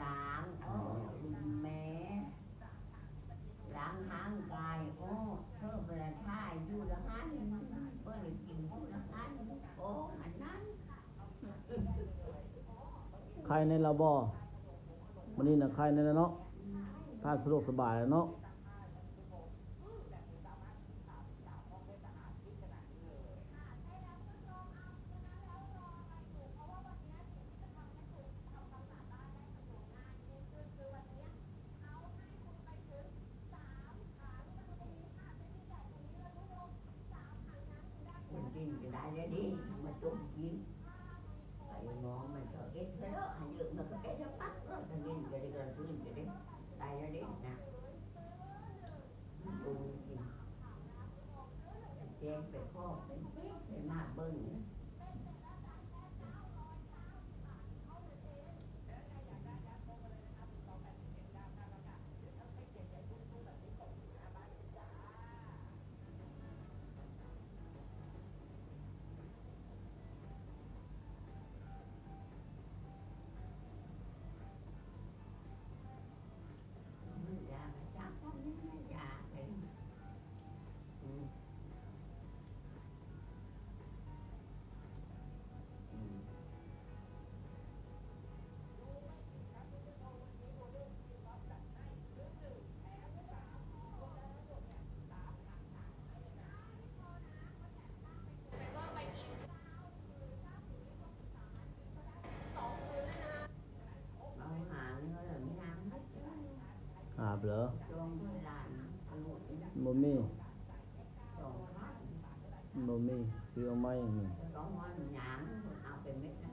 ล้างโอ้แม่ล้างทางกายโอ้เธอประทายอยู่ละหันเพื่อกินอยู่ละหันโอ้อันนั้นใครในเราบ่วันนี้นะใครในเนาะถ้าสะดวกสบายแล้วเนาะกินก็ได้เลยดิมาจุ่มกินไปมองมันก็เก็บแล้วอันเยอะมันก็เก็บแล้วปั๊บแล้วก็กินก็ได้ก็กินก็ได้ได้เลยดินะจุ่มกินแจงไปพ่อไปมาเบิ้งยาจับยาเป็นเอาหางเขาเลยไม่น้ำ อาบเหรอ ลงหลานอรุณ บ่มี สองข้าง บ่มีซื้อเอาไม้นี่ สองวันหยางเอาเป็นเม็ดนะ